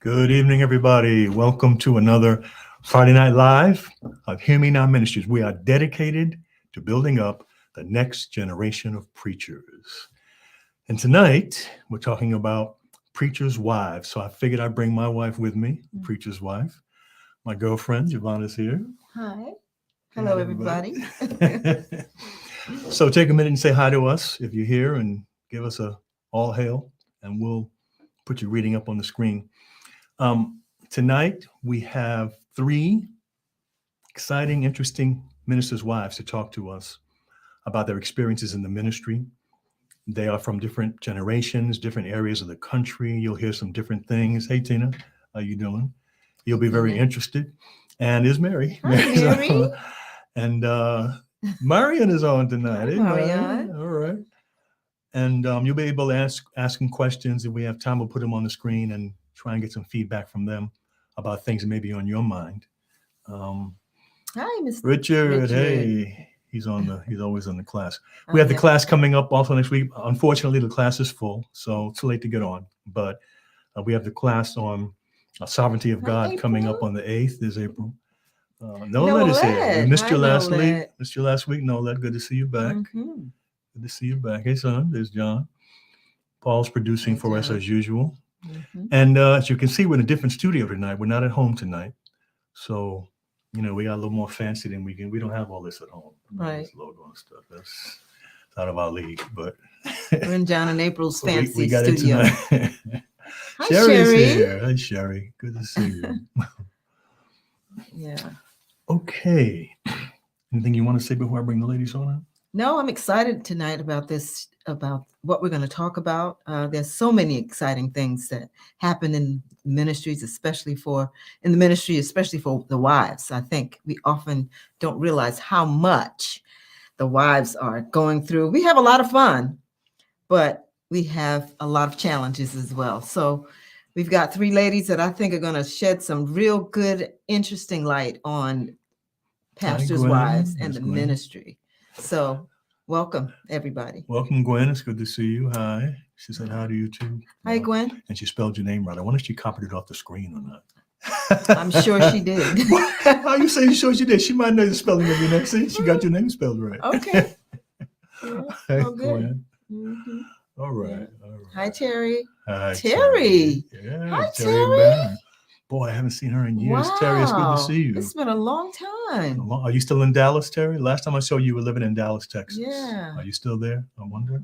Good evening, everybody. Welcome to another Friday Night Live of Hear Me Now Ministries. We are dedicated to building up the next generation of preachers. And tonight, we're talking about preachers' wives. So I figured I'd bring my wife with me, preacher's wife. My girlfriend, Giovanna's here. Hi. Hello, everybody. So take a minute and say hi to us if you're here and give us a all hail, and we'll put your reading up on the screen. Tonight, we have three exciting, interesting ministers' wives to talk to us about their experiences in the ministry. They are from different generations, different areas of the country. You'll hear some different things. Hey, Tina, how you doing? You'll be very interested. And is Mary. Hi, Mary. And Marion is on tonight. Hi, Hey, Marion. All right. And you'll be able to ask them questions. If we have time, we'll put them on the screen and try and get some feedback from them about things that may be on your mind. Hi, Mr. Richard. Hey, he's always on the class. We have the class coming up also next week. Unfortunately, the class is full, so it's too late to get on. But we have the class on Sovereignty of God coming up on the 8th. There's April. Nolet is here. We missed you last week. Nolet, good to see you back. Mm-hmm. Good to see you back. Hey, son, there's John. Paul's producing for us as usual. Mm-hmm. And as you can see, we're in a different studio tonight. We're not at home tonight. So, we got a little more fancy than we don't have all this at home. Right. This logo and stuff. That's out of our league. But we're in John and April's fancy we got studio. It tonight. Hi, Sherry's Sherry. Here. Hi, Sherry. Good to see you. Yeah. Okay. Anything you want to say before I bring the ladies on? No, I'm excited tonight about what we're going to talk about. There's so many exciting things that happen in ministries, especially for the wives. I think we often don't realize how much the wives are going through. We have a lot of fun, but we have a lot of challenges as well. So we've got three ladies that I think are going to shed some real good, interesting light on pastors' wives and the ministry. So welcome, everybody. Welcome, Gwen. It's good to see you. Hi. She said hi to you, too. Hi, Gwen. And she spelled your name right. I wonder if she copied it off the screen or not. I'm sure she did. How you say sure she did? She might know the spelling of your name. See, she got your name spelled right. Okay. Hey, good. Gwen. Mm-hmm. All right. Hi, Terry. Hi, Terry. Yeah, hi, Terry. Boy, I haven't seen her in years. Wow. Terry, it's good to see you. It's been a long time. Are you still in Dallas, Terry? Last time I saw you were living in Dallas, Texas. Yeah. Are you still there? I wonder.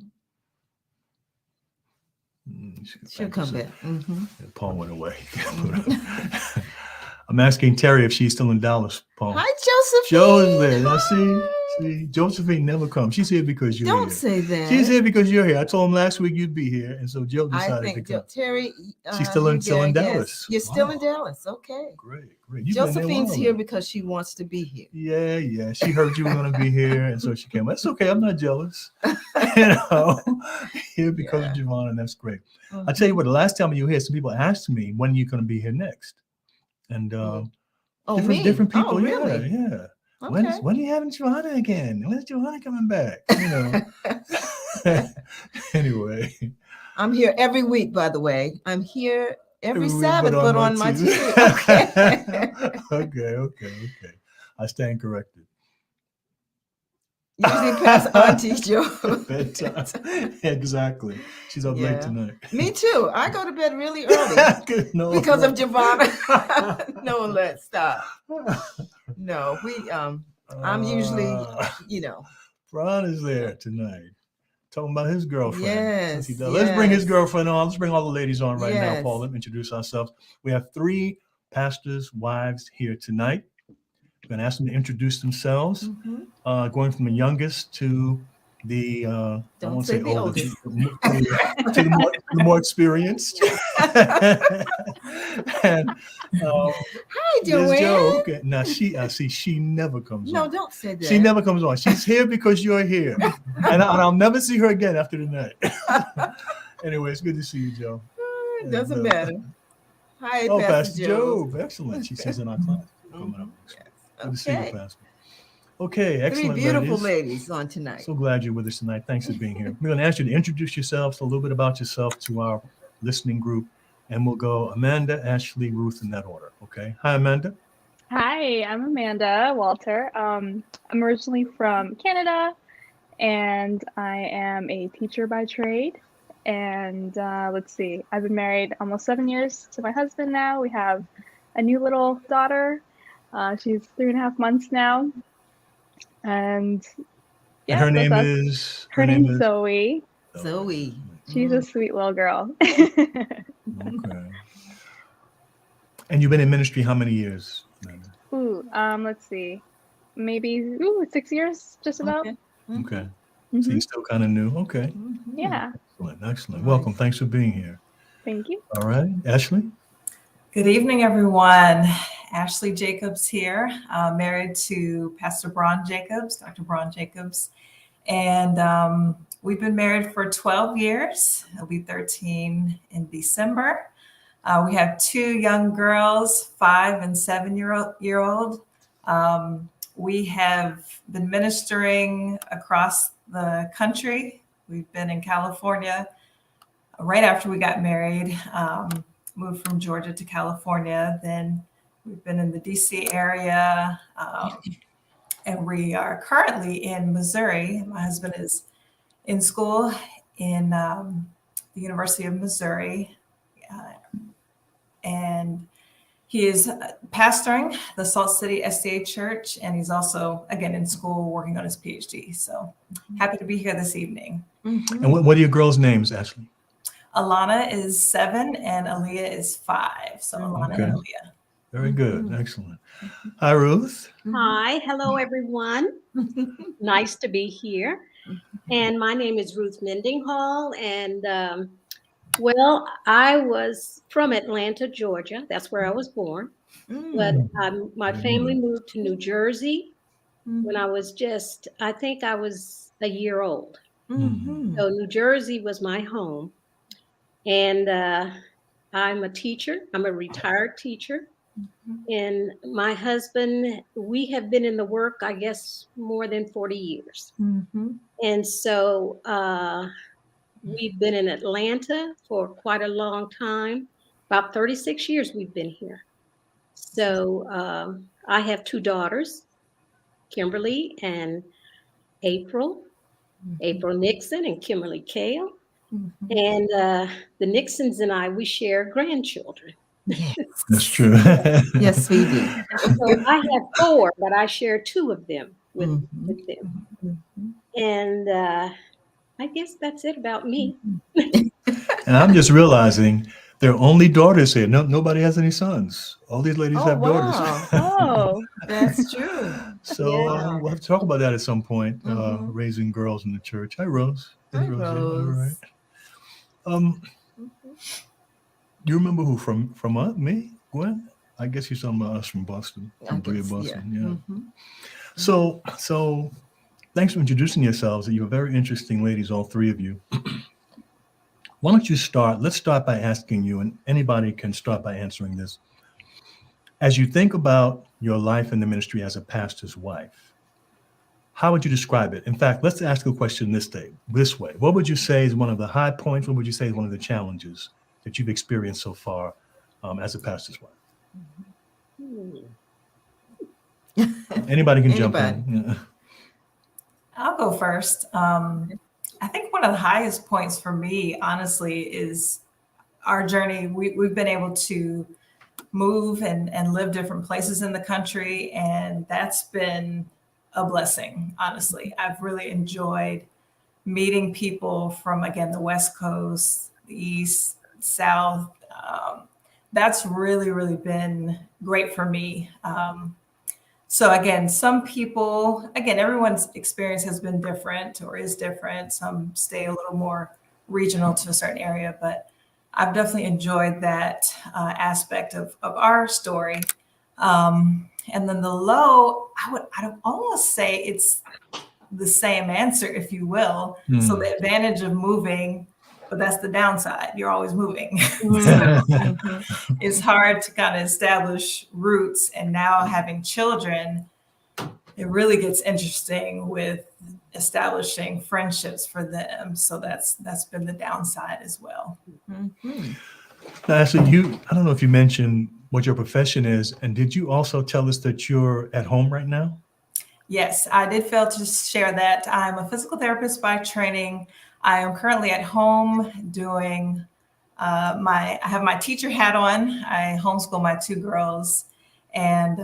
She'll come back. Mm-hmm. Paul went away. I'm asking Terry if she's still in Dallas, Paul. Hi, Josephine. Joe's there. Now, see, Josephine never comes. She's here because you're here. Don't say that. She's here because you're here. I told him last week you'd be here, and so Joe decided to come. Terry, she's still in Dallas. Yes. You're still in Dallas. Okay. Great. Josephine's here because she wants to be here. Yeah. She heard you were going to be here, and so she came. That's okay. I'm not jealous. Here because of Giovanna, and that's great. Mm-hmm. I tell you what, the last time you were here, some people asked me, when are you going to be here next? And different people. Oh, really? Yeah. Okay. When are you having Giovanna again? When's Giovanna coming back? Anyway. I'm here every week, by the way. I'm here every Sabbath, but on my TV. Okay. I stand corrected. Usually pass Auntie Joe. Bedtime. Exactly. She's up late tonight. Me too. I go to bed really early because of Giovanna. No, let's stop. No, I'm usually, Ron is there tonight. Talking about his girlfriend. Yes. Let's bring his girlfriend on. Let's bring all the ladies on right now, Paul. Let me introduce ourselves. We have three pastors' wives here tonight. We're going to ask them to introduce themselves, going from the youngest to the I won't say oldest, to the more experienced. And hi, Joanne. Joe. Okay. Now she never comes on. No, don't say that. She never comes on. She's here because you're here, and I'll never see her again after tonight. Anyway, it's good to see you, Joe. It doesn't matter. Hi, Pastor Joe. Excellent. She says in our class coming up. Good to see you, Pastor. Okay, excellent. Three beautiful ladies on tonight. So glad you're with us tonight. Thanks for being here. We're going to ask you to introduce yourselves, a little bit about yourself to our listening group, and we'll go Amanda, Ashley, Ruth in that order. Okay. Hi, Amanda. Hi, I'm Amanda Walter. I'm originally from Canada, and I am a teacher by trade. And let's see, I've been married almost 7 years to my husband now. We have a new little daughter. She's 3.5 months now, and And yeah, her that's name us. is Her name's Zoe. Zoe. She's a sweet little girl. Okay. And you've been in ministry how many years, Amanda? Ooh, let's see, maybe 6 years, just about. Okay. Okay. So Mhm. you're still kind of new. Okay. Yeah, Excellent. Excellent. Nice. Welcome. Thanks for being here. thank you. All right. Ashley? Good evening, everyone. Ashley Jacobs here, married to Pastor Braun Jacobs, Dr. Braun Jacobs. And we've been married for 12 years. It'll be 13 in December. We have 2 young girls, 5 and 7-year-old. We have been ministering across the country. We've been in California right after we got married. Moved from Georgia to California. Then we've been in the DC area, and we are currently in Missouri. My husband is in school in the University of Missouri, and he is pastoring the Salt City SDA Church, and he's also, again, in school working on his PhD. So happy to be here this evening. Mhm. And what are your girls' names, Ashley? Alana is 7 and Aaliyah is 5. So Alana Okay. and Aaliyah. Very good. Excellent. Hi, Ruth. Hi, hello everyone. Nice to be here. And my name is Ruth Mendinghall. And well, I was from Atlanta, Georgia. That's where I was born. But my family moved to New Jersey when I was I think I was a year old. Mhm. So New Jersey was my home. And I'm a teacher. I'm a retired teacher. And my husband, we have been in the work, I guess, more than 40 years. Mhm. And so we've been in Atlanta for quite a long time. About 36 years we've been here. So I have 2 daughters, Kimberly and April Nixon and Kimberly Kale. Mhm. And the Nixons and I, we share grandchildren. Yes. That's true. Yes, we do. So I have 4, but I share 2 of them with them. Mhm. And I guess that's it about me. And I'm just realizing there are only daughters here. Nobody has any sons. All these ladies Oh, have daughters. wow. Oh, That's true. So Yeah. we'll have to talk about that at some point, Mhm. raising girls in the church. Hi, Rose. Hi, Rosie. Rose. All right. Mhm. You remember who from me, Gwen? I guess you're talking about us from Boston, I from Brea, guess, Boston. yeah. Yeah. Mhm. So thanks for introducing yourselves. You're very interesting ladies, all 3 of you. Why don't you start? Let's start by asking you, and anybody can start by answering this. As you think about your life in the ministry as a pastor's wife, how would you describe it? In fact, let's ask a question this way. What would you say is one of the high points? What would you say is one of the challenges that you've experienced so far as a pastor's wife? Anybody can jump in. Yeah. I'll go first. I think one of the highest points for me, honestly, is our journey. We've been able to move and live different places in the country, and that's been a blessing, honestly. I've really enjoyed meeting people from, again, the West Coast, the East, South. That's really, really been great for me. So again, some people, again, everyone's experience has been different or is different. Some stay a little more regional to a certain area, but I've definitely enjoyed that aspect of our story. And then the low, I'd almost say it's the same answer, if you will. So the advantage of moving, but that's the downside. You're always moving. So it's hard to kind of establish roots. And now having children, it really gets interesting with establishing friendships for them. So that's been the downside as well. Mhm. Now, Ashley, I don't know if you mentioned what your profession is, and did you also tell us that you're at home right now? Yes, I did fail to share that. I'm a physical therapist by training. I am currently at home doing I have my teacher hat on. I homeschool my 2 girls, and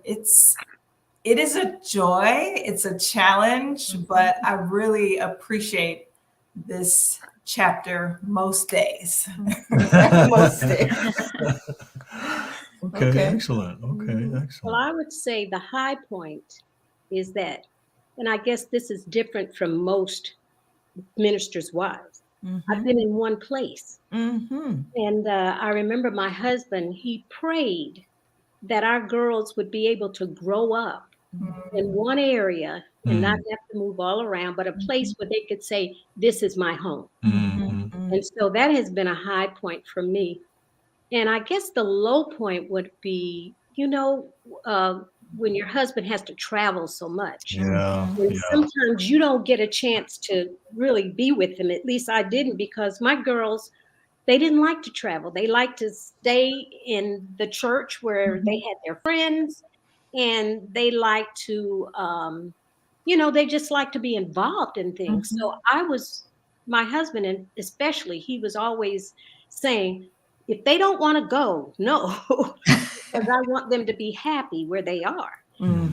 it is a joy. It's a challenge, but I really appreciate this chapter most days. Most days. Okay, Okay. excellent. Okay, Well, excellent. I would say the high point is that, and I guess this is different from most ministers' wives. I've been in one place. Mm-hmm. And I remember my husband, he prayed that our girls would be able to grow up in one area and not have to move all around, but a place where they could say, this is my home. Mhm. And so that has been a high point for me. And I guess the low point would be, when your husband has to travel so much. Yeah, And yeah. sometimes you don't get a chance to really be with him. At least I didn't, because my girls, they didn't like to travel. They liked to stay in the church where they had their friends, and they like to, they just like to be involved in things. So my husband, and especially, he was always saying, if they don't want to go, no, because I want them to be happy where they are.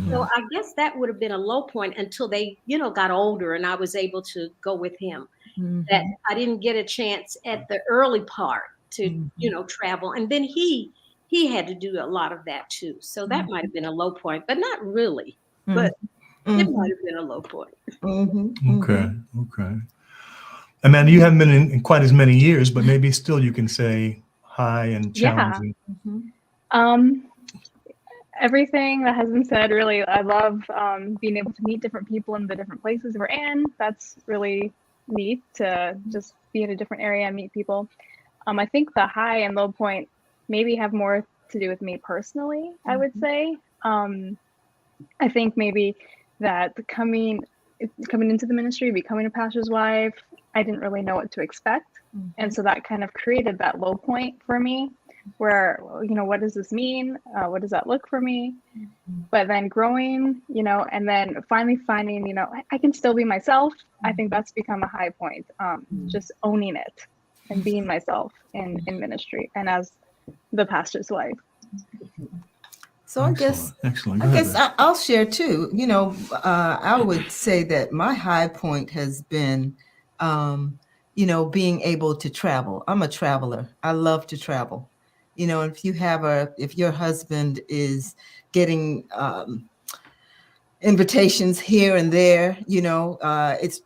So I guess that would have been a low point until they, got older and I was able to go with him. That I didn't get a chance at the early part to, travel. And then he had to do a lot of that too. So that might have been a low point, but not really. But it might have been a low point. Okay, okay. Amanda, you haven't been in quite as many years, but maybe still you can say high and challenging. Everything that has been said, really, I love being able to meet different people in the different places we're in. That's really neat to just be in a different area and meet people. I think the high and low point maybe have more to do with me personally, I would say. I think maybe that coming into the ministry, becoming a pastor's wife, I didn't really know what to expect. And so that kind of created that low point for me where, what does this mean? What does that look for me? But then growing, and then finally finding, I can still be myself. I think that's become a high point. Just owning it and being myself in ministry and as the pastor's wife. So I guess Excellent. I'll share too. I would say that my high point has been, being able to travel. I'm a traveler. I love to travel. If your husband is getting invitations here and there,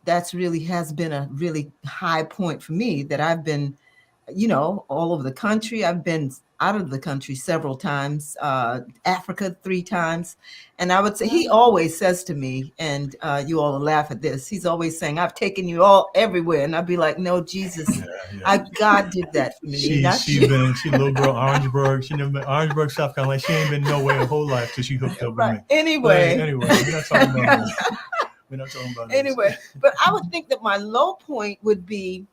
that's really has been a really high point for me, that I've been, all over the country. I've been out of the country several times, Africa 3 times. And I would say, he always says to me, and you all laugh at this, he's always saying, I've taken you all everywhere. And I'd be like, no, Jesus, God did that for me. She's little girl, Orangeburg. She never been Orangeburg, South Carolina. She ain't been nowhere her whole life till she hooked up with me. Anyway, we're not talking about this. We're not talking about this. Anyway, but I would think that my low point would be,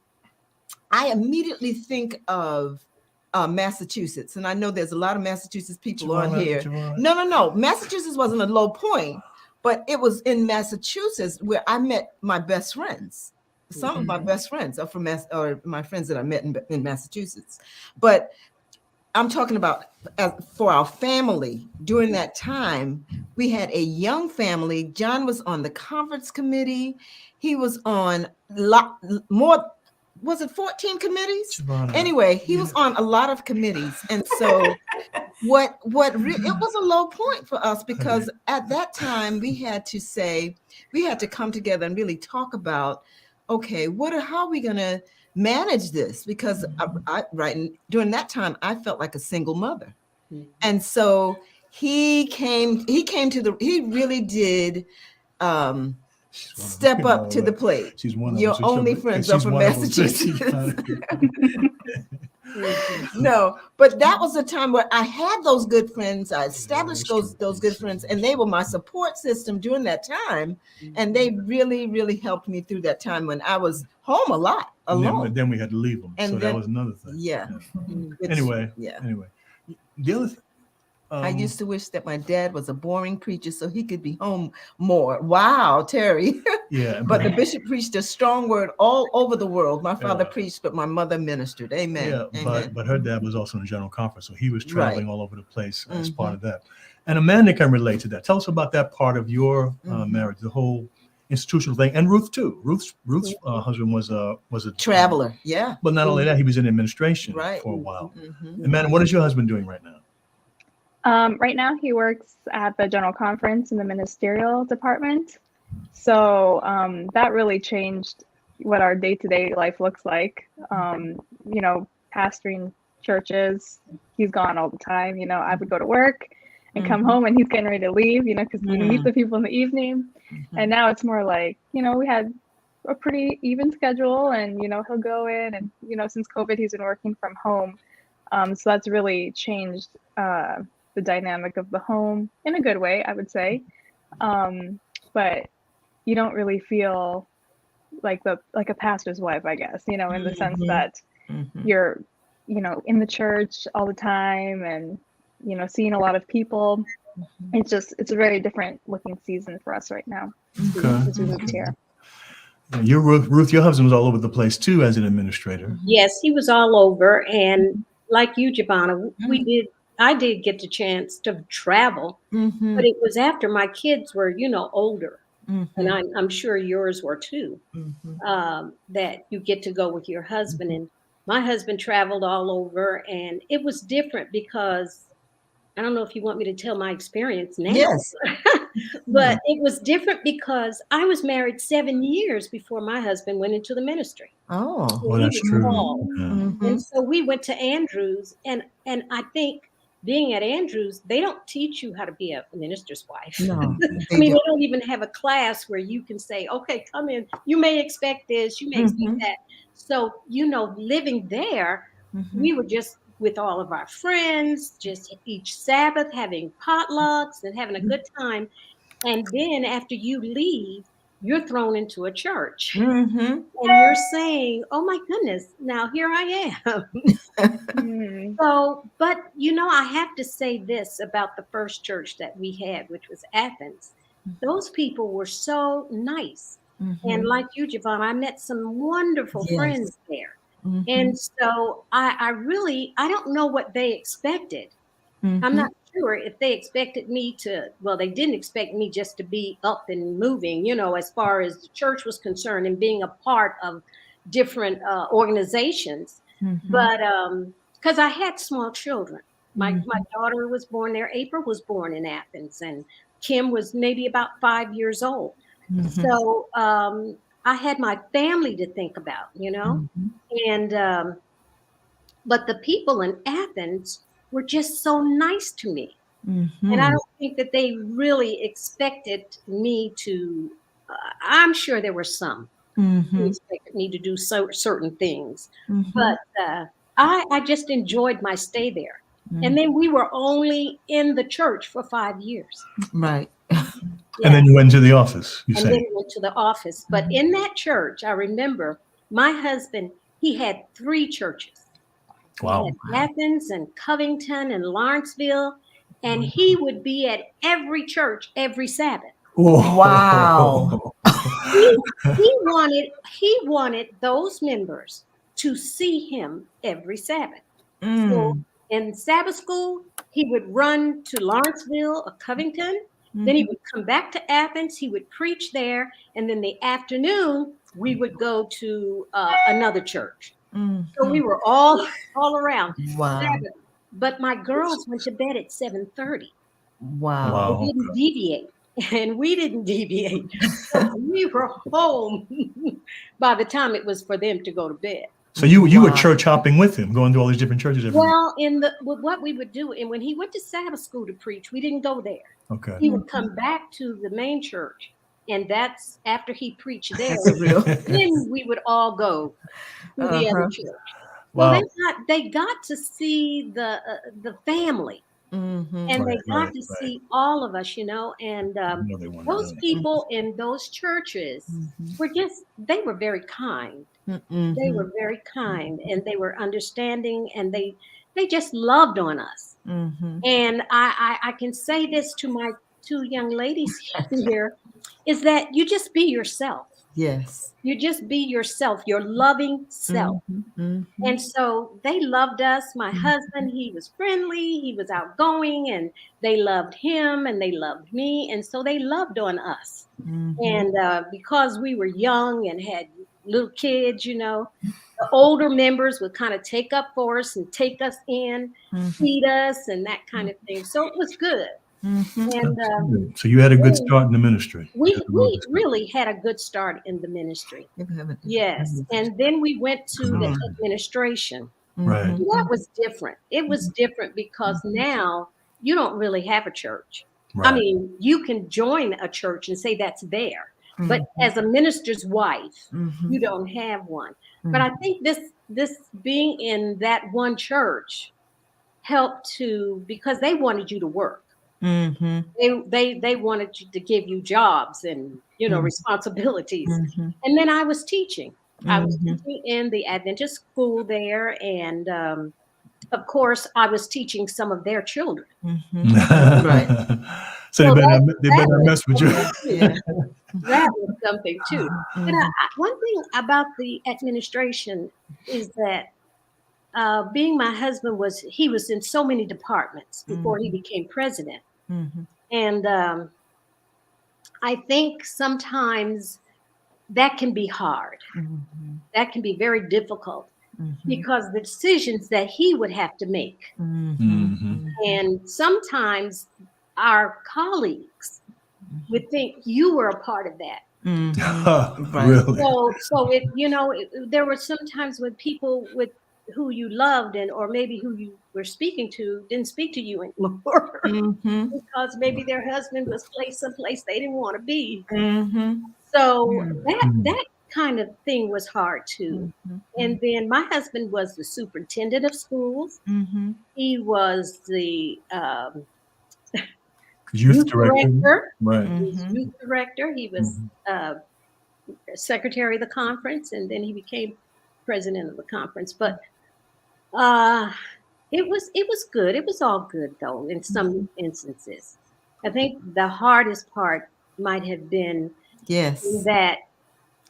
I immediately think of Massachusetts, and I know there's a lot of Massachusetts people on here. No. Massachusetts wasn't a low point, but it was in Massachusetts where I met my best friends. Some of my best friends are from my friends that I met in Massachusetts. But I'm talking about for our family during that time, we had a young family. John was on the conference committee. He was on more. Was it 14 committees? Anyway, he was on a lot of committees. And so it was a low point for us, because at that time we had to come together and really talk about, okay, how are we going to manage this? Because during that time, I felt like a single mother. And so he really did, step up to the plate. She's one of Your them. only friends are from Massachusetts. No, but that was a time where I had those good friends. I established that's those true. good friends, and they were my support system during that time. And they really, really helped me through that time when I was home a lot, And alone. then we had to leave them. And So that then- was another thing. Yeah. Which- Anyway, yeah. The other thing. I used to wish that my dad was a boring preacher so he could be home more. Wow, Terry. Yeah. But the bishop preached a strong word all over the world. My father Yeah. preached, but my mother ministered. Amen. Yeah, Amen. but her dad was also in general conference, so he was traveling all over the place as part Mhm. of that. And Amanda can relate to that. Tell us about that part of your Mhm. marriage, the whole institutional thing, and Ruth too. Ruth's husband was a Traveler. Yeah. but not only that, he was in administration Right. for a while. Mhm. Amanda, what is your husband doing right now? Right now, he works at the general conference in the ministerial department. So that really changed what our day-to-day life looks like. Pastoring churches, he's gone all the time. I would go to work and come home and he's getting ready to leave, because we meet the people in the evening. And now it's more like, we had a pretty even schedule and, he'll go in and, since COVID, he's been working from home. So that's really changed the dynamic of the home in a good way, I would say. But you don't really feel like a pastor's wife, I guess, in the sense that you're, in the church all the time and, seeing a lot of people. It's a very different looking season for us right now as we moved here. Your Ruth, your husband was all over the place too as an administrator. Yes, he was all over. And like you, Giovanna, I did get the chance to travel, but it was after my kids were, older. And I'm sure yours were too, that you get to go with your husband. And my husband traveled all over, and it was different because I don't know if you want me to tell my experience now. Yes. But it was different because I was married 7 years before my husband went into the ministry. Oh. Well, that's true. Mhm. And so we went to Andrews, and I think being at Andrews, they don't teach you how to be a minister's wife. No. I mean, they don't even have a class where you can say, okay, come in. You may expect this, you may expect that. So, living there, we were just with all of our friends, just each Sabbath having potlucks and having a good time. And then after you leave, you're thrown into a church. And you're saying, oh my goodness, now here I am. So, but I have to say this about the first church that we had, which was Athens. Those people were so nice. And like you, Giovanna, I met some wonderful friends there. And so I don't know what they expected. I'm not sure if they expected me they didn't expect me just to be up and moving, as far as the church was concerned and being a part of different organizations. But because I had small children. My daughter was born there. April was born in Athens, and Kim was maybe about 5 years old. So I had my family to think about, and but the people in Athens were just so nice to me. And I don't think that they really expected me to, I'm sure there were some who expected me to do certain things, but I just enjoyed my stay there. And then we were only in the church for 5 years. Right. And then you went to the office, you say? And then went to the office. But in that church, I remember my husband, he had 3 churches. Wow. He had Athens and Covington and Lawrenceville. And he would be at every church every Sabbath. Wow. He wanted those members to see him every Sabbath. So in Sabbath school, he would run to Lawrenceville or Covington. Then he would come back to Athens. He would preach there. And then the afternoon, we would go to another church. So we were all around. Wow. Sabbath. But my girls went to bed at 7:30. Wow. They didn't deviate. And we didn't deviate. So we were home by the time it was for them to go to bed. So you were church hopping with him, going to all these different churches every week. Well, what we would do, and when he went to Sabbath school to preach, we didn't go there. Okay. He would come back to the main church, and that's after he preached there. That's real. Then we would all go to the other church. Well, Wow. they got to see the family, Mhm. and Right, they got right, to right. see all of us, and You know they want to those do it. people in those churches Mhm. they were very kind. They Mhm. were very kind, and they were understanding, and they just loved on us. Mhm. And I can say this to my two young ladies here, is that you just be yourself. Yes. You just be yourself, your loving self. Mhm. Mhm. And so they loved us. My Mhm. husband, he was friendly, he was outgoing, and they loved him and they loved me. And so they loved on us. Mhm. And because we were young and had little kids, the older members would kind of take up for us and take us in, Mhm. feed us, and that kind of thing. So it was good. Mhm. And That's good. So you had a good then start in the ministry. You had a real we good start. really had a good start in the ministry. You haven't- Yes. And then we went to the Mhm. administration. Right, Mhm. That was different. It was different because now you don't really have a church. I right. mean, you can join a church and say that's there, but Mhm. as a minister's wife, Mhm. you don't have one. But I Mhm. think this being in that one church helped to because they wanted you to work. Mhm. They wanted you to give you jobs and Mhm. responsibilities. Mhm. And then I was teaching. I was Mhm. teaching in the Adventist school there, and of course, I was teaching some of their children. Mhm. Right. So So they that better not was mess with you. something too. Yeah. That was something too. But Mhm. one thing about the administration is that being my husband he was in so many departments before he Mhm. became president, Mhm. and I think sometimes that can be hard. Mhm. That can be very difficult Mhm. because the decisions that he would have to make. Mhm. Mhm. And sometimes our colleagues would think you were a part of that. Mhm. Right. Really? So there were some times when people with who you loved or maybe who you were speaking to didn't speak to you anymore Mhm. because maybe their husband was placed someplace they didn't want to be. Mhm. So Mhm. Mhm. that kind of thing was hard too. Mhm. And then my husband was the superintendent of schools. Mhm. He was the Youth youth director. director. Right. He was Mhm. youth director. He was Mhm. secretary of the conference, and then he became president of the conference. But uh, it was good. It was all good though. In some instances, I think the hardest part might have been Yes. that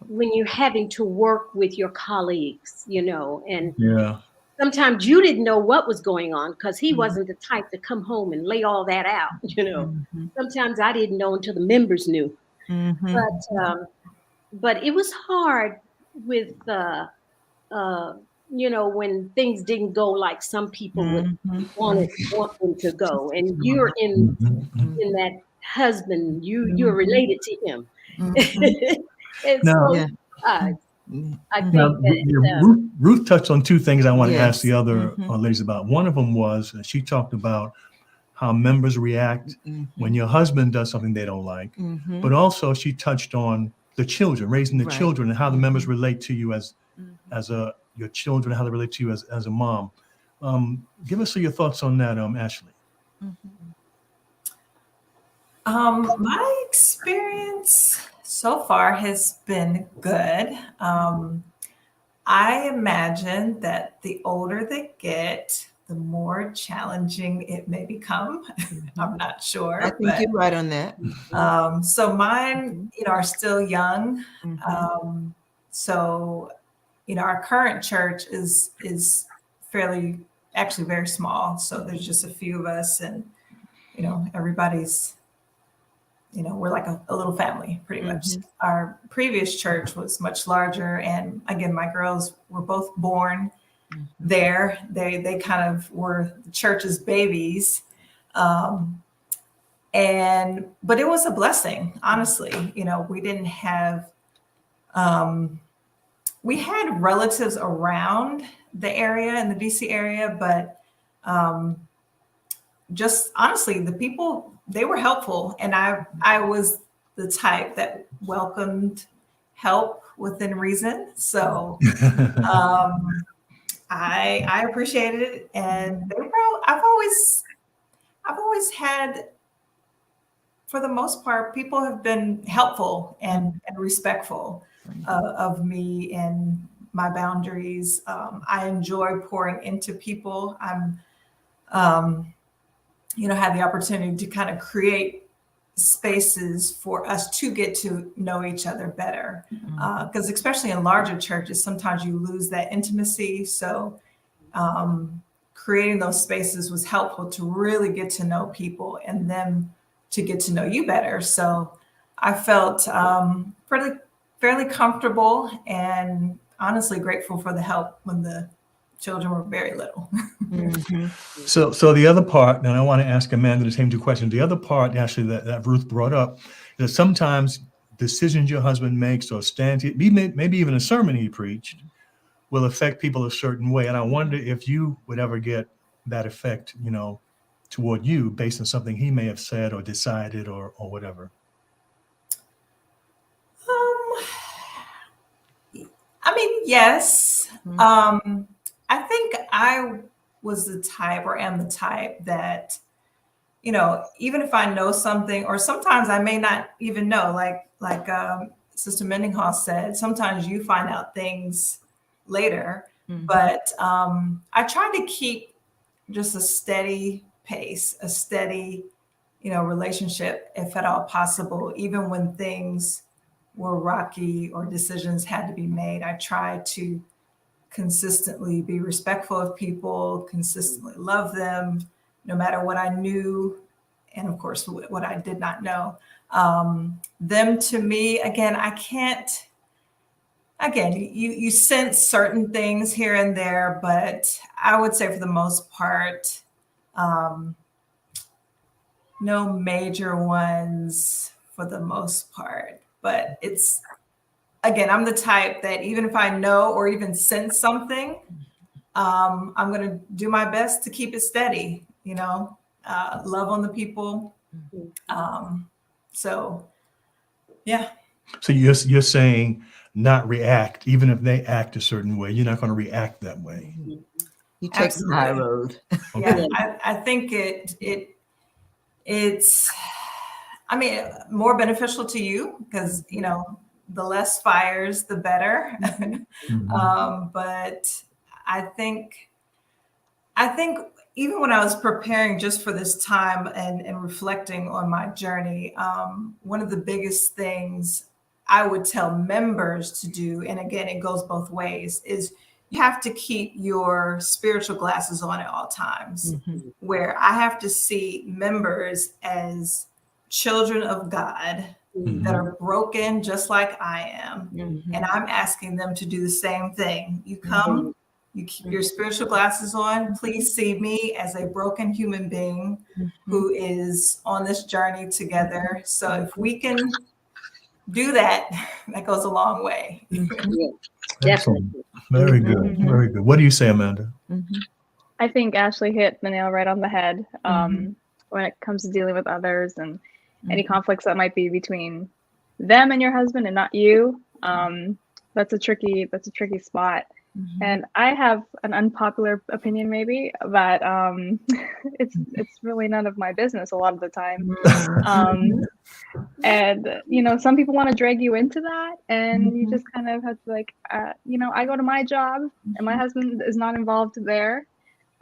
when you're having to work with your colleagues, and Yeah. sometimes you didn't know what was going on because he Mhm. wasn't the type to come home and lay all that out. Mhm. Sometimes I didn't know until the members knew. Mhm. But it was hard with uh, when things didn't go like some people would Mhm. want them to go, and you're Mhm. Mhm. in that husband, you're Mhm. related to him, Mhm. and Now, so Yeah. uh, I now, think that Ruth touched on two things I want to ask the Yes. other Mhm. ladies about. One of them was she talked about how members react when Mhm. your husband does something they don't like, but Mhm. also she touched on the children, raising the Right. children, and how the members Mhm. relate to you as Mhm. your children, how they relate to you as a mom. Give us your thoughts on that, Ashley. Mhm. My experience so far has been good. I imagine that the older they get, the more challenging it may become. I'm not I sure, think but you're right on that. so mine, Mhm. are still young. Mhm. Um, so, our current church is fairly, actually very small. So there's just a few of us, and everybody's, we're like a little family pretty much. Mhm. Our previous church was much larger, and again, my girls were both born there. They kind of were the church's babies. Um, but it was a blessing, honestly. We didn't have um, we had relatives around the area in the DC area, but just honestly, the people, they were helpful, and I was the type that welcomed help within reason. So um, I appreciated it, and they were. I've always had, for the most part, people have been helpful and respectful of me and my boundaries. I enjoy pouring into people. Um, had the opportunity to kind of create spaces for us to get to know each other better. Because especially in larger churches, sometimes you lose that intimacy. So creating those spaces was helpful to really get to know people and them to get to know you better. So I felt fairly comfortable and honestly grateful for the help when the children were very little. So the other part, and I want to ask Amanda the same two questions. The other part, actually, that Ruth brought up, is that sometimes decisions your husband makes or stands, maybe even a sermon he preached, will affect people a certain way. And I wonder if you would ever get that effect, toward you based on something he may have said or decided or whatever. I mean, yes. I think I was the type, or am the type, that, even if I know something, or sometimes I may not even know, like Sister Mendenhall said, sometimes you find out things later. But I try to keep just a steady pace, a steady, relationship, if at all possible, even when things were rocky or decisions had to be made. I try to consistently be respectful of people, consistently love them, no matter what I knew, and of course, what I did not know. Them to me, again, I can't, again, you sense certain things here and there, but I would say for the most part, no major ones for the most part. But it's, again, I'm the type that even if I know or even sense something, I'm going to do my best to keep it steady, love on the people. So, yeah. So you're saying not react, even if they act a certain way, you're not going to react that way. You take the high road. Okay. Yeah, I think it's, I mean, more beneficial to you because, the less fires, the better. But I think even when I was preparing just for this time and reflecting on my journey, one of the biggest things I would tell members to do, and again, it goes both ways, is you have to keep your spiritual glasses on at all times, where I have to see members as children of God that are broken just like I am. And I'm asking them to do the same thing. You come, you keep your spiritual glasses on. Please see me as a broken human being who is on this journey together. So if we can do that, that goes a long way. Definitely. Very good. Very good. What do you say, Amanda? I think Ashley hit the nail right on the head when it comes to dealing with others and any conflicts that might be between them and your husband and not you. That's a tricky spot. And I have an unpopular opinion, maybe, but it's really none of my business a lot of the time. And some people want to drag you into that, and you just kind of have to I go to my job, and my husband is not involved there,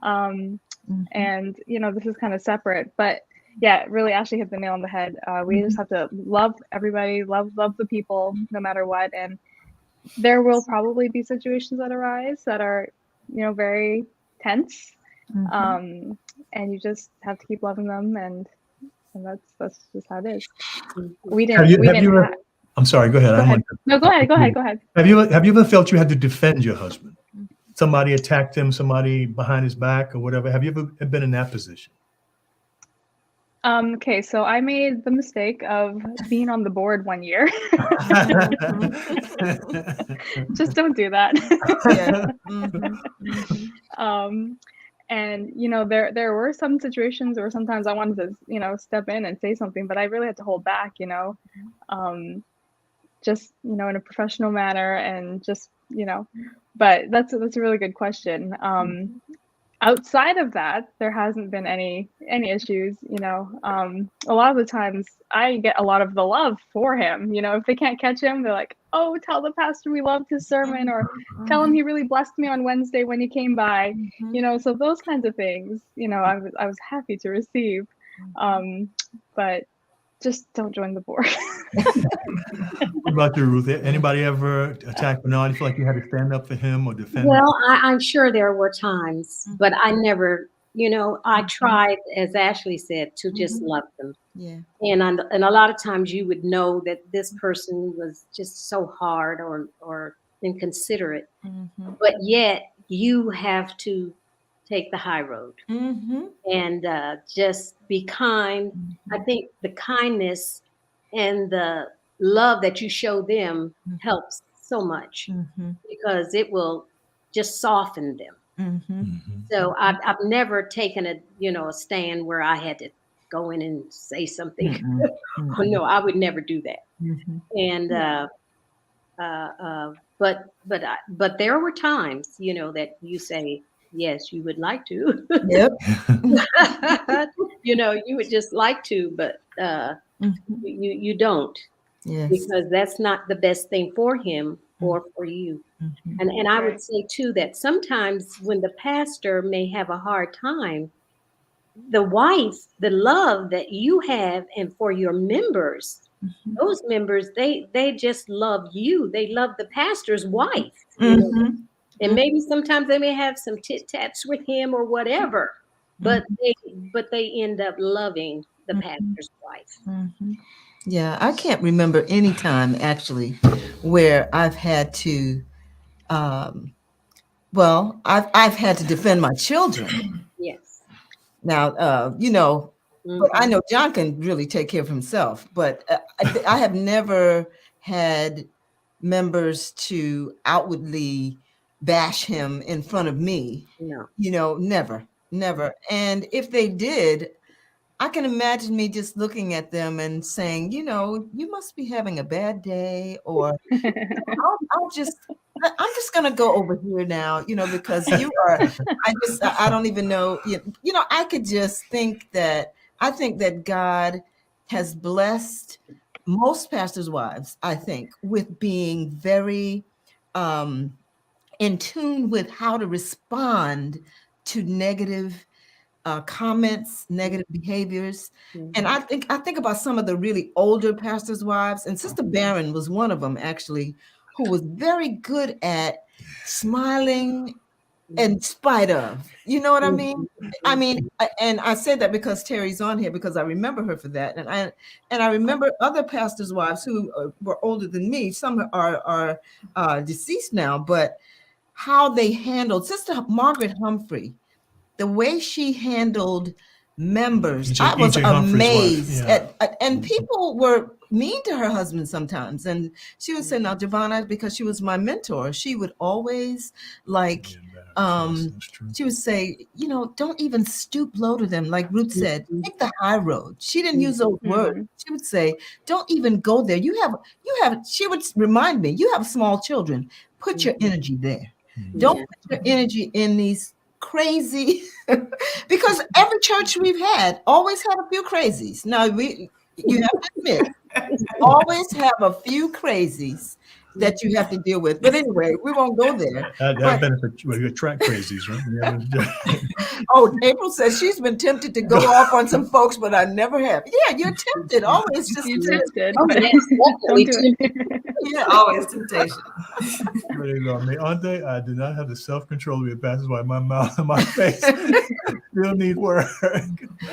and this is kind of separate. But yeah, really, Ashley hit the nail on the head. We just have to love everybody, love the people, no matter what, and there will probably be situations that arise that are, very tense. And you just have to keep loving them, and that's just how it is. I'm sorry, go ahead. No, go ahead. Have you ever felt you had to defend your husband? Somebody attacked him, somebody behind his back or whatever. Have you ever been in that position? Okay, so I made the mistake of being on the board one year. Just don't do that. And there were some situations where sometimes I wanted to step in and say something, but I really had to hold back, just in a professional manner, and just But that's a really good question. Outside of that, there hasn't been any issues. A lot of the times I get a lot of the love for him. If they can't catch him, they're like, "Oh, tell the pastor we loved his sermon," or "Tell him he really blessed me on Wednesday when he came by." So those kinds of things, I was happy to receive. But just don't join the board. What about you, Ruth? Anybody ever attack Bernard? You feel like you had to stand up for him or defend him? Well, I'm sure there were times, but I never, I tried, as Ashley said, to just love them. Yeah. And a lot of times you would know that this person was just so hard or inconsiderate, but yet you have to take the high road and just be kind. I think the kindness and the love that you show them helps so much because it will just soften them. So I've never taken a stand where I had to go in and say something. Oh, no, I would never do that. And but there were times that you say, yes, you would like to. Yep. You would just like to, but you don't. Yes. Because that's not the best thing for him or for you. And I would say too that sometimes when the pastor may have a hard time, the wife, the love that you have and for your members, those members, they just love you. They love the pastor's wife. And maybe sometimes they may have some tit-tats with him or whatever, but they end up loving the pastor's wife. Yeah, I can't remember any time actually where I've had to I've had to defend my children. Yes. Now, but I know John can really take care of himself, but I have never had members to outwardly bash him in front of me. No. Never. And if they did, I can imagine me just looking at them and saying, you must be having a bad day, or I'm just going to go over here now, because you are, I don't even know, I could just think that, I think that God has blessed most pastors' wives, I think, with being very in tune with how to respond to negative comments, negative behaviors. And I think about some of the really older pastors' wives, and Sister Barron was one of them actually, who was very good at smiling in spite of, you know what I mean? And I said that because Terry's on here, because I remember her for that. And I remember other pastors' wives who were older than me. Some are deceased now, but how they handled Sister Margaret Humphrey, the way she handled members, I was amazed at, and people were mean to her husband sometimes. And she would say, now, Giovanna, because she was my mentor, she would always she would say, don't even stoop low to them. Like Ruth said, take the high road. She didn't use those words. She would say, don't even go there. You have, she would remind me, you have small children, put your energy there. Don't put your energy in these crazy, because every church we've had always had a few crazies. Now you have to admit, always have a few crazies that you have to deal with. But anyway, we won't go there. That benefit you attract crazies, right? Oh, April says she's been tempted to go off on some folks, but I never have. Yeah, you're tempted. Always just tempted. Oh, Don't do it. Yeah, Always temptation. There you go. Auntie, I do not have the self-control to be a pastor's wife. My mouth and my face still need work.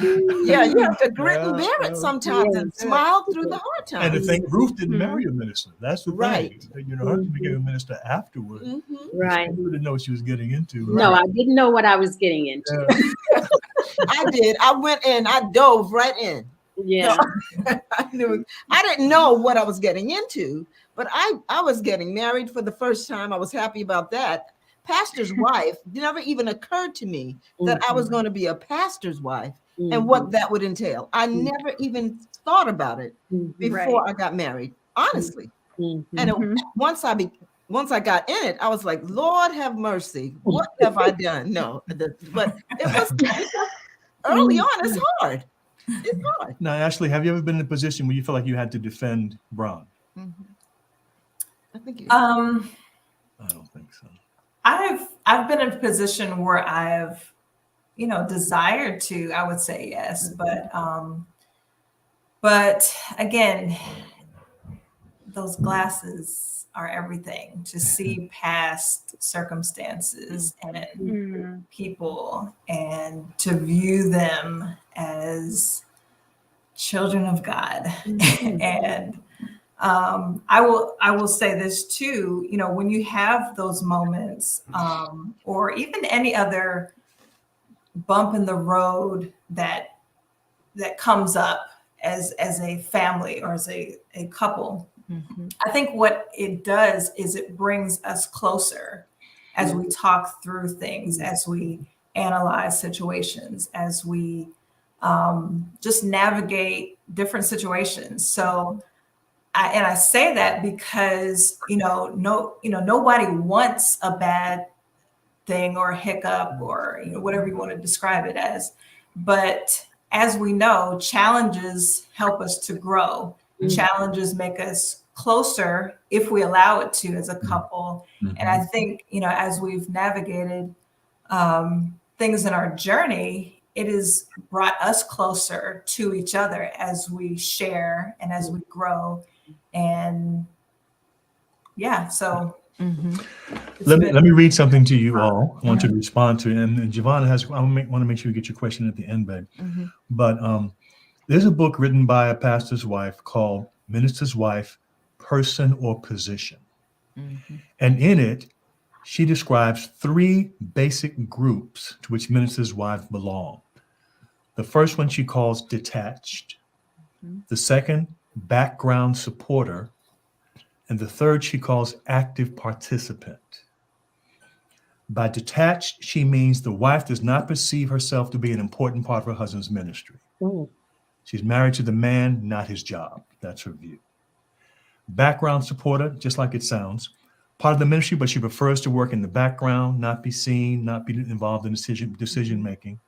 Yeah, you have to grit and bear it sometimes and smile through the hard times. And the thing, Ruth didn't marry a minister. That's the thing. Right. Her husband became a minister afterward. Right. She didn't know what she was getting into. No, I didn't know what I was getting into. I did. I went in. I dove right in. Yeah. I didn't know what I was getting into, but I was getting married for the first time. I was happy about that. Pastor's wife, never even occurred to me that I was going to be a pastor's wife and what that would entail. I never even thought about it before I got married, honestly. And once I once I got in it, I was like, Lord have mercy. What have I done? No, but it was early on. It's hard. It's hard. Now, Ashley, have you ever been in a position where you feel like you had to defend Bron? I think you. I don't think so. I've been in a position where I've, desired to, I would say yes, but again, those glasses are everything to see past circumstances and people and to view them as children of God. And I will say this too, when you have those moments, or even any other bump in the road that comes up as a family or as a couple, I think what it does is it brings us closer as we talk through things, as we analyze situations, as we just navigate different situations. So I say that because nobody wants a bad thing or a hiccup or whatever you want to describe it as, but as we know, challenges help us to grow. Challenges make us closer if we allow it to as a couple. And I think as we've navigated things in our journey, it has brought us closer to each other as we share and as we grow. And so let me read something to you all. I want you to respond to it. And Giovanna I want to make sure you get your question at the end, babe. But there's a book written by a pastor's wife called Minister's Wife, Person or Position. And in it, she describes 3 basic groups to which ministers' wives belong. The first one she calls detached. The second, background supporter. And the third she calls active participant. By detached, she means the wife does not perceive herself to be an important part of her husband's ministry. She's married to the man, not his job. That's her view. Background supporter, just like it sounds, part of the ministry, but she prefers to work in the background, not be seen, not be involved in decision making.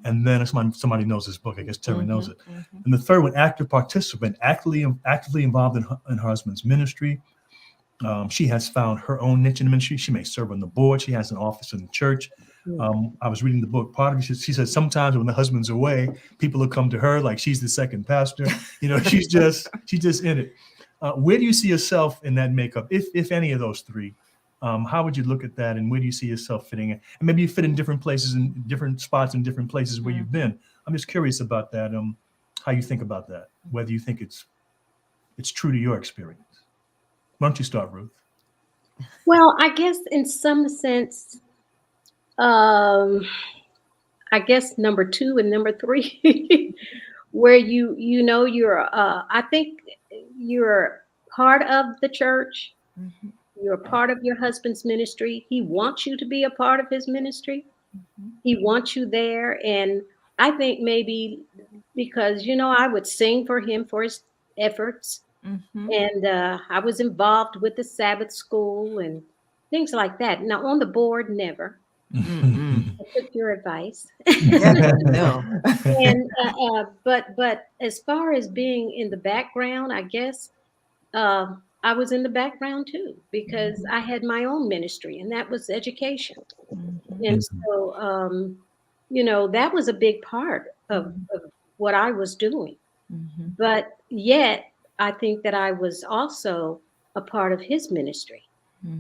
And then somebody knows this book, I guess Terry knows it. And the third one, active participant, actively involved in her husband's ministry. She has found her own niche in the ministry. She may serve on the board. She has an office in the church. I was reading the book. Part of it, she said sometimes when the husband's away, people will come to her like she's the second pastor. She's just in it. Where do you see yourself in that makeup, if any of those 3? How would you look at that, and where do you see yourself fitting in? And maybe you fit in different places, in different spots, in different places where you've been. I'm just curious about that. How you think about that? Whether you think it's true to your experience. Why don't you start, Ruth? Well, I guess in some sense, I guess number 2 and number 3, where you're, I think you're part of the church. You're a part of your husband's ministry. He wants you to be a part of his ministry. He wants you there. And I think maybe because, I would sing for him for his efforts. And I was involved with the Sabbath school and things like that. Now on the board, never. I took your advice. No. And but as far as being in the background, I guess I was in the background too, because I had my own ministry, and that was education. And so that was a big part of what I was doing. But yet I think that I was also a part of his ministry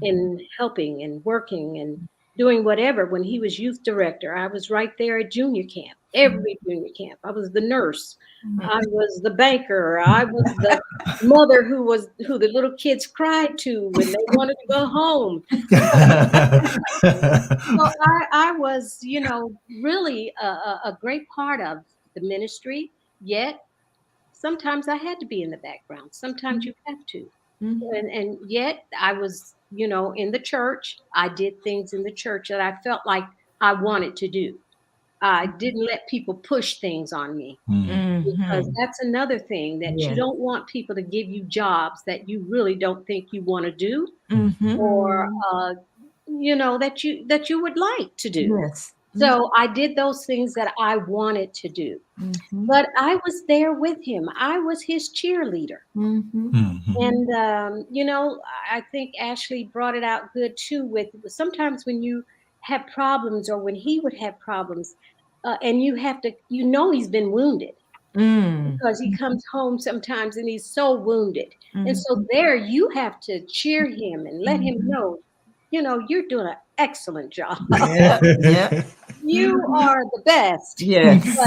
in helping and working and doing whatever. When he was youth director, I was right there at junior camp, every junior camp. I was the nurse. I was the banker. I was the mother who the little kids cried to when they wanted to go home. So I was, really a great part of the ministry, yet sometimes I had to be in the background. Sometimes you have to. And yet I was, in the church. I did things in the church that I felt like I wanted to do. I didn't let people push things on me, because Mhm. that's another thing, that you Yeah. don't want people to give you jobs that you really don't think you want to do, Mhm. or Mm. that you would like to do. Yes. So I did those things that I wanted to do. Mhm. But I was there with him. I was his cheerleader. Mhm. And I think Ashley brought it out good too. With sometimes when you have problems, or when he would have problems, and you have to, he's been wounded, Mm. because he comes home sometimes and he's so wounded, and so Mhm. there you have to cheer him and let him Mhm. know, you're doing an excellent job. Yep. Yep. You Mhm. are the best. Yes.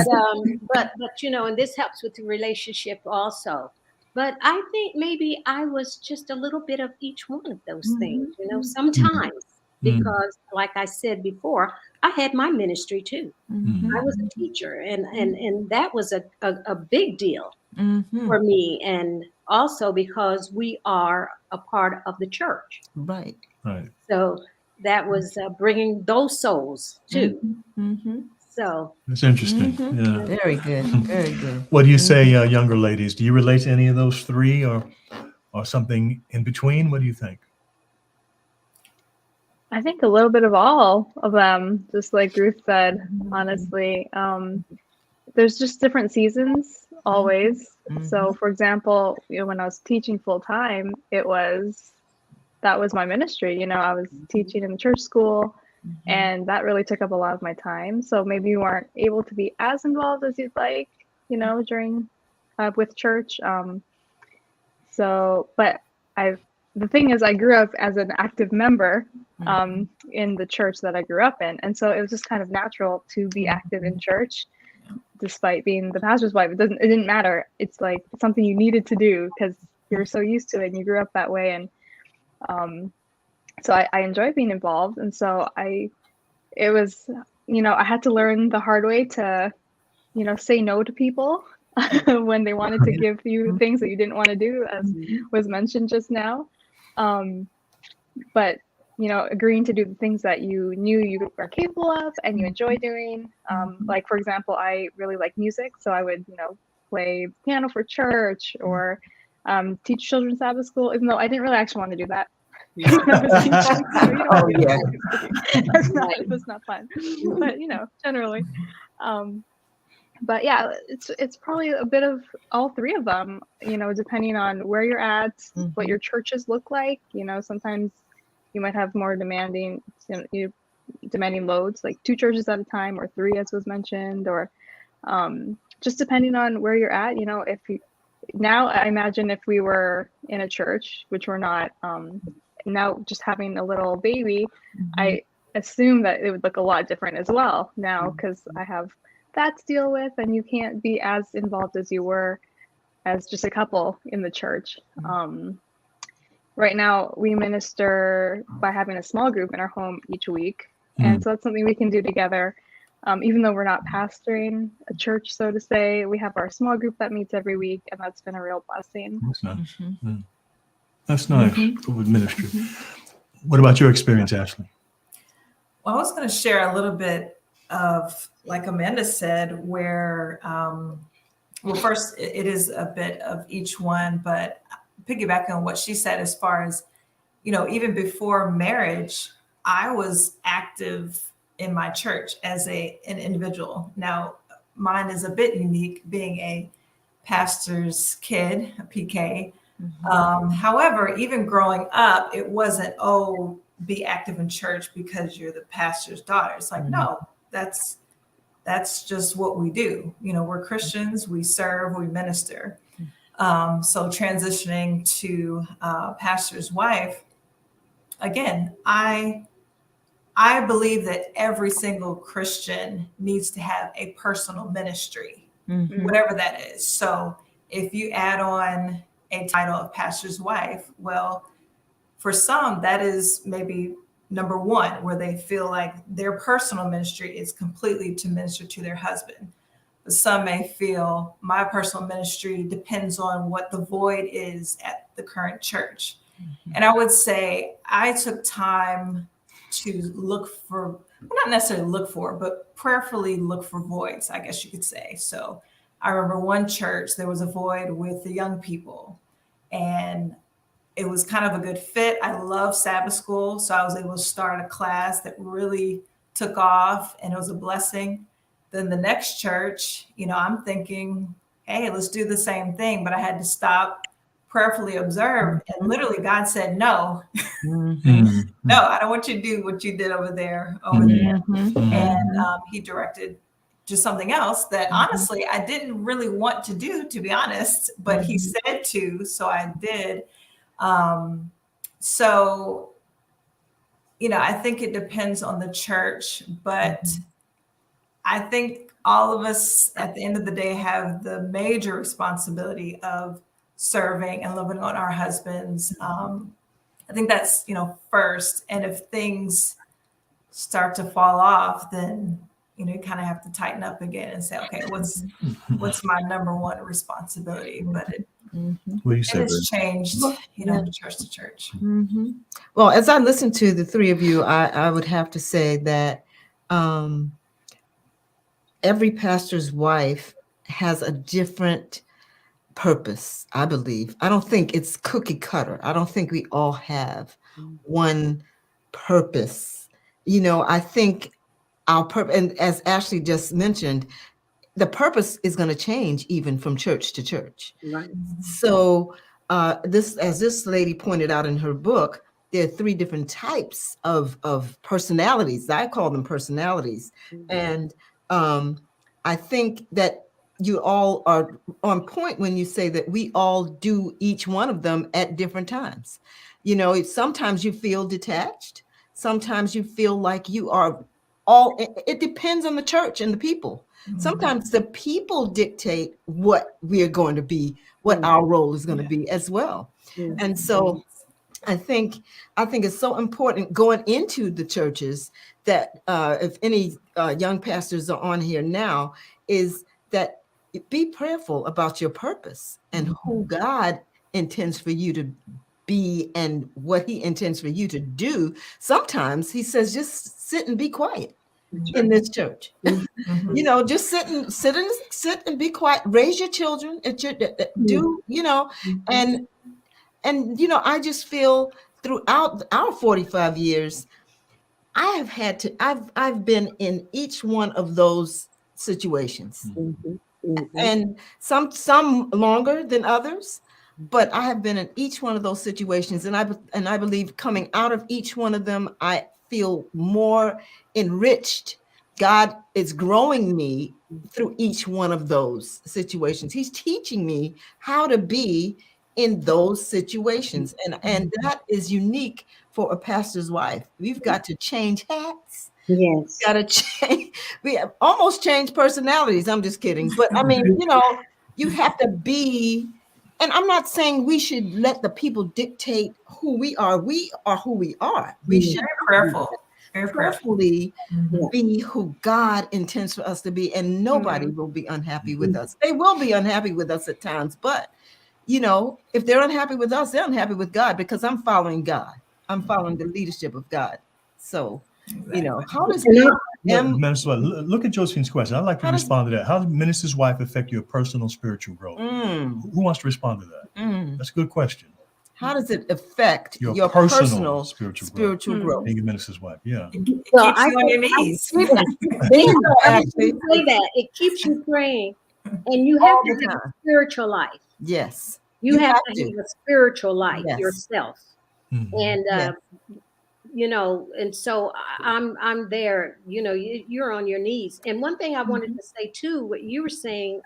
But and this helps with the relationship also. But I think maybe I was just a little bit of each one of those things, Mhm. sometimes, because like I said before, I had my ministry too. I Mhm. was a teacher, and that was a big deal Mhm. for me, and also because we are a part of the church. Right. Right. So that was bringing those souls too. Mhm. Mhm. So That's interesting. Mhm. Yeah. Very good. Very good. What do you say, Mhm. younger ladies? Do you relate to any of those three, or something in between? What do you think? I think a little bit of all of them, just like Ruth said, honestly. There's just different seasons always. So, Mhm. for example, when I was teaching full time, that was my ministry. I was teaching in the church school, and that really took up a lot of my time. So maybe you weren't able to be as involved as you'd like, during with church. But I've the thing is, I grew up as an active member in the church that I grew up in, and so it was just kind of natural to be active in church, despite being the pastor's wife. It didn't matter. It's like something you needed to do because you're so used to it and you grew up that way. And um, so I enjoy being involved. And so it was, I had to learn the hard way to, say no to people when they wanted to give you things that you didn't want to do, as was mentioned just now. Um, but agreeing to do the things that you knew you are capable of and you enjoy doing. Like, for example, I really like music, so I would play piano for church, or teach children's Sabbath school, even though I didn't really actually want to do that. I was teaching, so you don't Oh want to do yeah. that. It was not fun, but generally. um, but yeah, it's probably a bit of all three of them, depending on where you're at, what your churches look like. Sometimes you might have more demanding loads, like 2 churches at a time, or 3, as was mentioned, or just depending on where you're at. If you now, I imagine if we were in a church, which we're not, now just having a little baby, I assume that it would look a lot different as well now, because I have that to deal with, and you can't be as involved as you were as just a couple in the church. Right now, we minister by having a small group in our home each week, and so that's something we can do together. Even though we're not pastoring a church, so to say, we have our small group that meets every week, and that's been a real blessing. That's nice. Yeah. That's nice for ministry. What about your experience, Ashley? Well, I was going to share a little bit of, like Amanda said, where, well, first, it is a bit of each one, but piggybacking on what she said, as far as, even before marriage, I was active in my church as an individual. Now, mine is a bit unique, being a pastor's kid, a PK. However, even growing up, it wasn't, oh, be active in church because you're the pastor's daughter. It's like, no, that's just what we do. We're Christians, we serve, we minister. So transitioning to pastor's wife, again, I believe that every single Christian needs to have a personal ministry, whatever that is. So if you add on a title of pastor's wife, well, for some, that is maybe number one, where they feel like their personal ministry is completely to minister to their husband. But some may feel my personal ministry depends on what the void is at the current church. And I would say I took time to look for well, not necessarily look for, but prayerfully look for voids, I guess you could say. So I remember one church, there was a void with the young people, and it was kind of a good fit. I love Sabbath school, so I was able to start a class that really took off, and it was a blessing. Then the next church, I'm thinking, hey, let's do the same thing, but I had to stop, prayerfully observe, and literally God said, no, no, I don't want you to do what you did over there, and he directed just something else that honestly I didn't really want to do, to be honest, but he said to, so I did. So, I think it depends on the church, but I think all of us at the end of the day have the major responsibility of serving and loving on our husbands. I think that's, first. And if things start to fall off, then, you kind of have to tighten up again and say, okay, what's my number one responsibility? But it has changed, church to church. Well, as I listen to the three of you, I would have to say that every pastor's wife has a different purpose, I believe. I don't think it's cookie cutter. I don't think we all have one purpose. I think our purpose, and as Ashley just mentioned, the purpose is going to change even from church to church. Right. So as this lady pointed out in her book, there are three different types of personalities. I call them personalities. And I think that you all are on point when you say that we all do each one of them at different times. Sometimes you feel detached. Sometimes you feel like you are it depends on the church and the people. Sometimes the people dictate what we are going to be, what our role is going to be as well. And so I think it's so important going into the churches that if any young pastors are on here now, is that be prayerful about your purpose and who God intends for you to be and what he intends for you to do. Sometimes he says, just sit and be quiet in this church. Just sit and be quiet. Raise your children at your and I just feel throughout our 45 years, I've been in each one of those situations. And some longer than others, but I have been in each one of those situations, and I believe coming out of each one of them, I feel more enriched. God is growing me through each one of those situations. He's teaching me how to be in those situations, and that is unique for a pastor's wife. We've got to change hats. Yes. Got to change. We have almost changed personalities. I'm just kidding. But I mean, you have to be, and I'm not saying we should let the people dictate who we are. We are who we are. We should prayerfully be who God intends for us to be, and nobody will be unhappy with us. They will be unhappy with us at times, but if they're unhappy with us, they're unhappy with God, because I'm following God. I'm following the leadership of God. So, how does Minister, look at Josephine's question. I'd like to respond to that. How does minister's wife affect your personal spiritual growth? Who wants to respond to that? That's a good question. How does it affect your personal spiritual growth? Being a minister's wife, yeah. It keeps you on your knees. Say that. It keeps you praying, and you have to have a spiritual life. Yes. You have to have a spiritual life yourself. And and so I'm there, you're on your knees. And one thing I wanted to say too, what you were saying,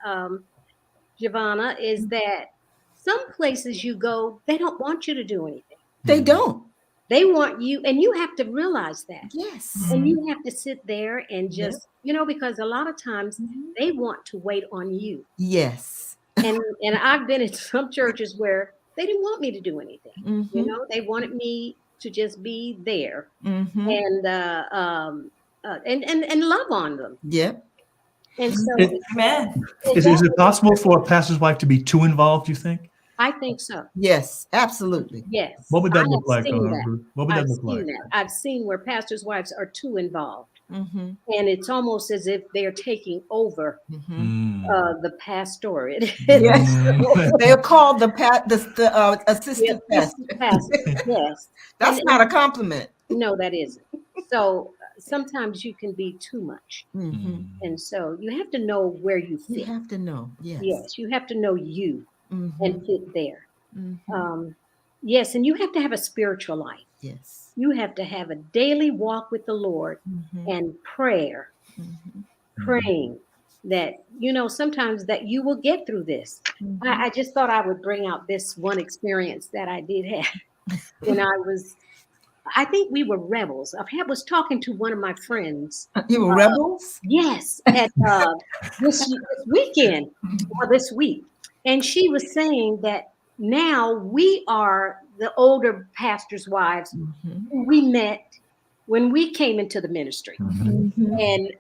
Giovanna, is that some places you go, they don't want you to do anything. They don't. They want you, and you have to realize that. Yes. And you have to sit there and just, because a lot of times they want to wait on you. Yes. And I've been in some churches where they didn't want me to do anything. They wanted me to just be there and love on them. Yep. And so, amen. Is it possible for a pastor's wife to be too involved, you think? I think so. Yes, absolutely. Yes. What would that look like? What would that look like? I've seen where pastors' wives are too involved. Mm-hmm. And it's almost as if they're taking over Mm. the pastorate. Yes. Mm. They're called the assistant The pastor. assistant pastor, yes. That's And not a compliment. no, that isn't. So sometimes you can be too much. Mm-hmm. And so you have to know where you You fit. have to know. Yes. Yes, you have to know you Mm-hmm. and fit there. Mm-hmm. Yes, and you have to have a spiritual life. Yes. You have to have a daily walk with the Lord Mm-hmm. and prayer, Mm-hmm. praying that, sometimes that you will get through this. Mm-hmm. I just thought I would bring out this one experience that I did have when I think we were rebels. Was talking to one of my friends. You were rebels? Yes, at this weekend or this week. And she was saying that now we are the older pastors' wives Mm-hmm. who we met when we came into the ministry. Mm-hmm. And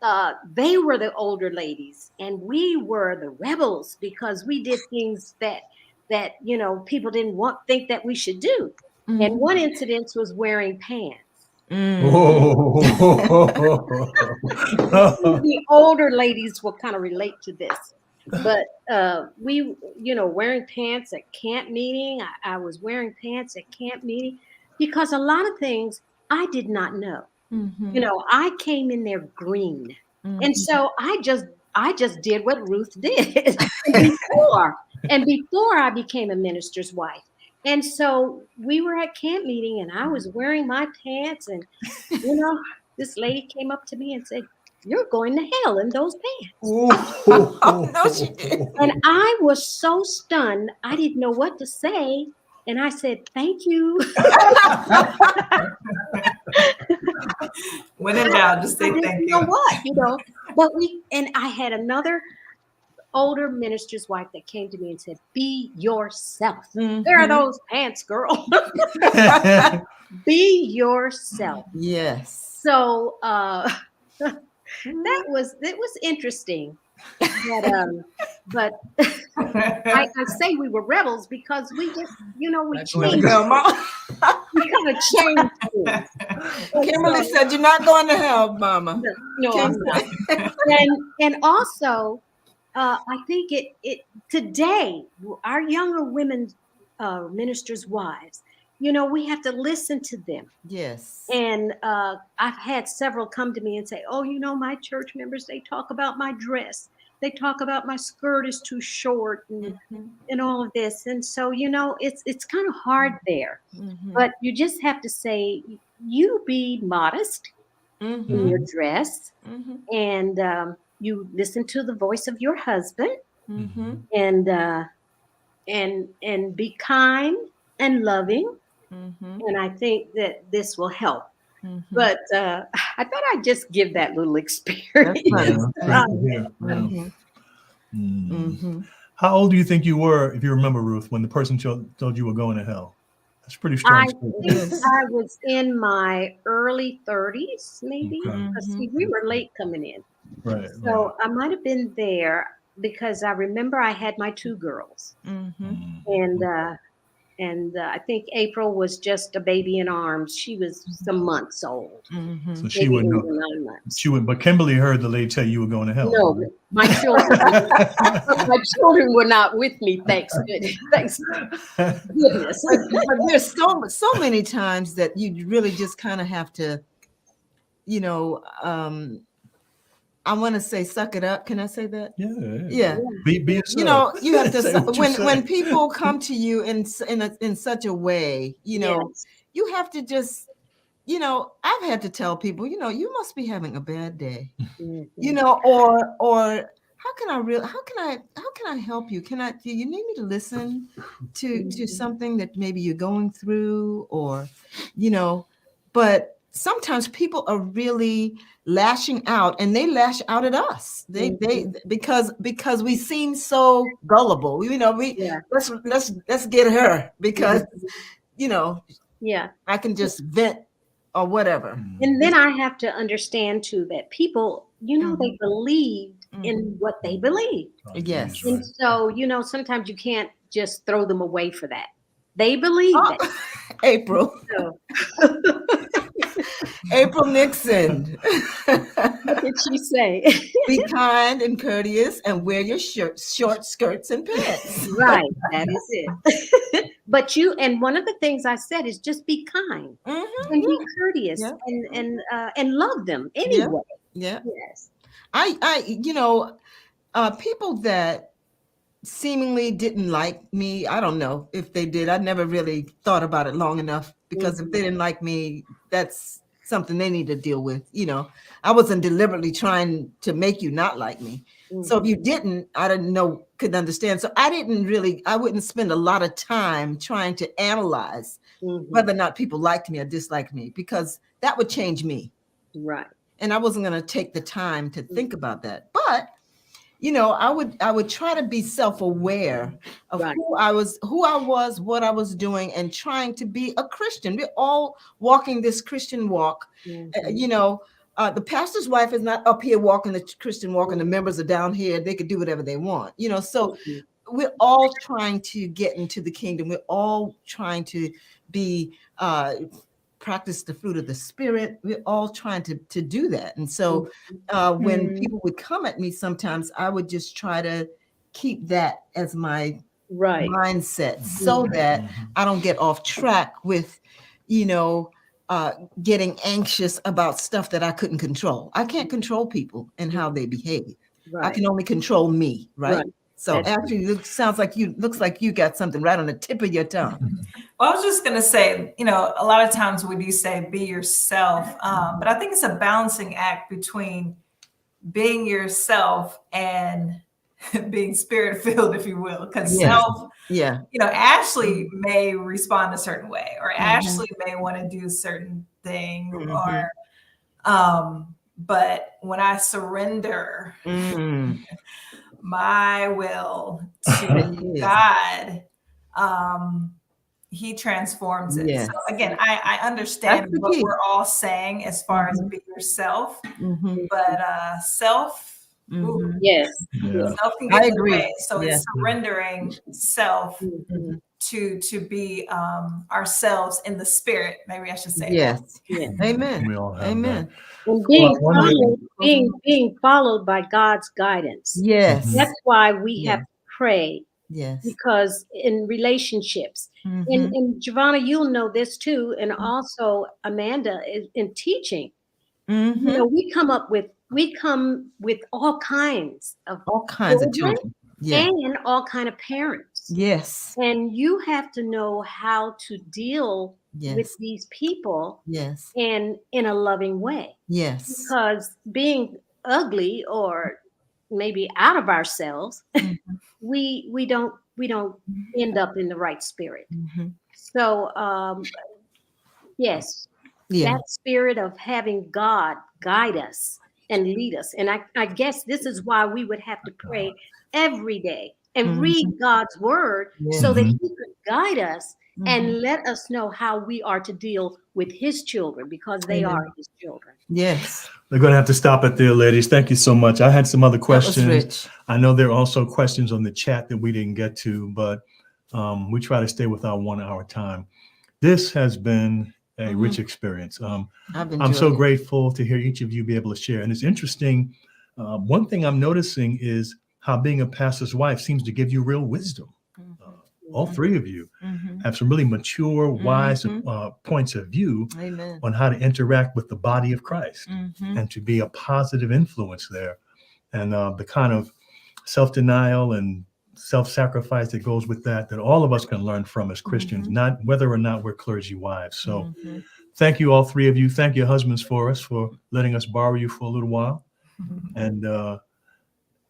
they were the older ladies, and we were the rebels because we did things that people didn't think that we should do. And one incident was wearing pants. The older ladies will kind of relate to this, but we, wearing pants at camp meeting. I was wearing pants at camp meeting because a lot of things I did not know. Mm-hmm. I came in there green, Mm-hmm. and so I just did what Ruth did before I became a minister's wife. And so we were at camp meeting, and I was wearing my pants, and this lady came up to me and said, "You're going to hell in those pants." Oh, no, she didn't. And I was so stunned, I didn't know what to say. And I said, "Thank you." When in doubt, just say I didn't thank know you. what, but I had another older minister's wife that came to me and said, "Be yourself. Wear those pants, girl." Be yourself. Yes. So it was interesting. But I say we were rebels because we just, we changed. We kind of changed things. Kimberly said, "You're not going to hell, Mama." No, I'm not. And also, I think it today, our younger women ministers' wives, we have to listen to them. Yes. And I've had several come to me and say, "Oh, my church members, they talk about my dress. They talk about my skirt is too short and all of this." And so, it's kind of hard there. But you just have to say, you be modest in your dress, and you listen to the voice of your husband, and be kind and loving. And I think that this will help. But I thought I'd just give that little experience. How old do you think you were, if you remember, Ruth, when the person told you were going to hell? That's pretty strong. I was in my early 30s, maybe. See, we were late coming in. Right. So I might have been there because I remember I had my two girls. And I think April was just a baby in arms. She was some months old. So she wouldn't know. 9 months. She wouldn't. But Kimberly heard the lady tell you were going to hell. No, my children were not with me. Thanks goodness. But there's so many times that you really just kind of have to, I want to say suck it up. Can I say that? Yeah. Be yourself. You have to when people come to you in such a way, Yes. you have to just, I've had to tell people, you must be having a bad day, or how can I help you? Do you need me to listen to something that maybe you're going through, or, but sometimes people are really lashing out, and they lash out at us. They because we seem so gullible. Let's get her because I can just vent or whatever. And then I have to understand too that people, they believed in what they believed. Yes. And so, sometimes you can't just throw them away for that. They believe that. April. So. April Nixon. What did she say? Be kind and courteous and wear your short skirts and pants. Right, that is it. But and one of the things I said is just be kind Mhm, and be courteous Yeah. and love them anyway. Yeah. Yes. People that seemingly didn't like me, I don't know if they did. I never really thought about it long enough, because if they didn't like me, that's something they need to deal with. I wasn't deliberately trying to make you not like me. So if you didn't, I couldn't understand. So I wouldn't spend a lot of time trying to analyze whether or not people liked me or disliked me, because that would change me. Right. And I wasn't going to take the time to think about that. But I would try to be self-aware of Right. who I was, what I was doing, and trying to be a Christian. We're all walking this Christian walk. The pastor's wife is not up here walking the Christian walk, and the members are down here. They could do whatever they want. So we're all trying to get into the kingdom. We're all trying to be practice the fruit of the Spirit. We're all trying to do that. And so when people would come at me, sometimes I would just try to keep that as my mindset, so that I don't get off track with, getting anxious about stuff that I couldn't control. I can't control people and how they behave. I can only control me, right? So actually, looks like you got something right on the tip of your tongue. Well, I was just going to say, a lot of times we do say be yourself, but I think it's a balancing act between being yourself and being spirit filled, if you will, because self, Ashley may respond a certain way, or Ashley may want to do a certain thing, or, but when I surrender my will to God, he transforms it. Yes. So again, I understand what we're all saying as far as be yourself, but self, Yes. self can I get in the agree. way. So Yes. it's surrendering self to be ourselves in the spirit. Maybe I should say Yes. Yes. Amen. We all have Amen. And Well, being followed by God's guidance. Yes. That's why we have to pray, Yes. because in relationships, and Giovanna, you'll know this too, and also Amanda, is in teaching. We come with all kinds of children. Yeah. And all kind of parents. Yes. And you have to know how to deal with these people and in a loving way. Yes. Because being ugly or maybe out of ourselves, we don't end up in the right spirit. So yes, that spirit of having God guide us and lead us. And I guess this is why we would have to pray every day and read God's word so that he could guide us and let us know how we are to deal with his children, because they are his children. Yes. We're going to have to stop it there, ladies. Thank you so much. I had some other questions. That was rich. I know there are also questions on the chat that we didn't get to, but we try to stay with our 1 hour time. This has been a rich experience. I'm so grateful to hear each of you be able to share. And it's interesting. One thing I'm noticing is how being a pastor's wife seems to give you real wisdom. All three of you have some really mature, wise points of view on how to interact with the body of Christ and to be a positive influence there. And the kind of self-denial and self-sacrifice that goes with that all of us can learn from as Christians, not whether or not we're clergy wives. So thank you, all three of you. Thank your husbands for letting us borrow you for a little while. And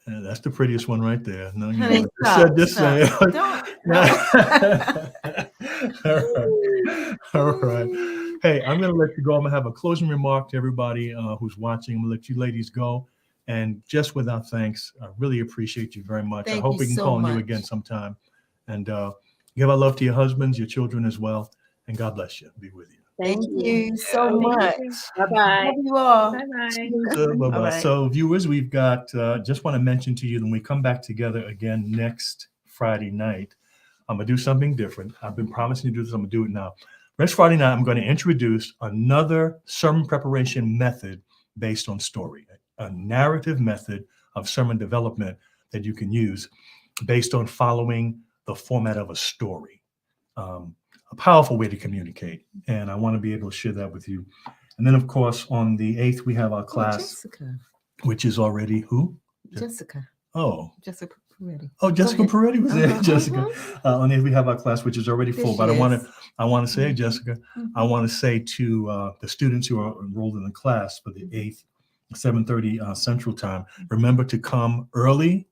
that's the prettiest one right there. No, you Honey, said this thing. All right. Hey, I'm going to let you go. I'm going to have a closing remark to everybody who's watching. I'm going to let you ladies go. And just with our thanks, I really appreciate you very much. I hope we can call on you again sometime. And give our love to your husbands, your children as well. And God bless you. Be with you. Thank you so much. Bye-bye. Love you all. Bye-bye. Bye-bye. All right. So viewers, we've got, just want to mention to you, when we come back together again next Friday night, I'm going to do something different. I've been promising to do this. I'm going to do it now. Next Friday night, I'm going to introduce another sermon preparation method based on story, a narrative method of sermon development that you can use based on following the format of a story. A powerful way to communicate. And I want to be able to share that with you. And then, of course, on the 8th, we have our class, Jessica. which is already who? Jessica. Oh, Jessica Peretti. oh, Jessica ahead. Peretti was there. Uh-huh, Jessica. On the 8th, we have our class, which is already There full. she But I want to say, Mhm. Jessica, Mhm. I want to say to the students who are enrolled in the class for the 8th, 7:30 Central Time, remember to come early.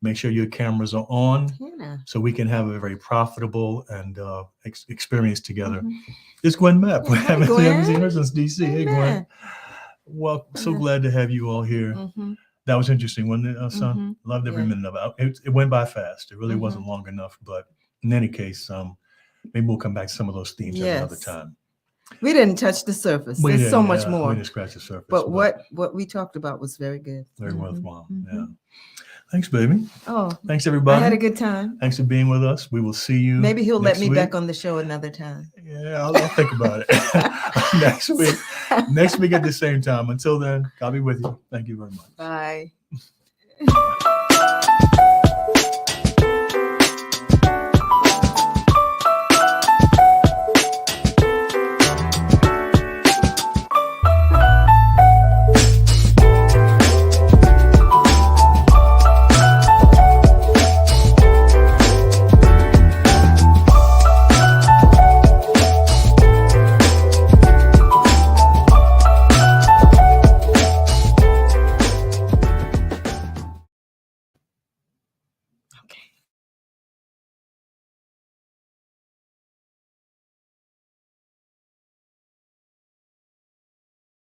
Make sure your cameras are on Hannah. so we can have a very profitable and experience together. Mhm. It's Gwen Mapp. Yeah, We hi, haven't Gwen. seen her since DC. Hey, Gwen. Amen. Well, so Mhm. glad to have you all here. Mhm. That was interesting, wasn't it, son? Mhm. Loved every Yeah. minute of it. It went by fast. It really Mhm. wasn't long enough. But in any case, maybe we'll come back to some of those themes at another Yes. time. We didn't touch the surface. We There's so didn't, much We more. didn't scratch the surface. But what we talked about was very good. Very Mhm. worthwhile. Mhm. Yeah. Thanks, baby. Oh, Thanks, I everybody. had a good time. Thanks for being with us. We will see you. Maybe he'll let next me week. back on the show another time. Yeah, I'll think about it. Next week. Next week at the same time. Until then, God be with you. Thank you very much. Bye.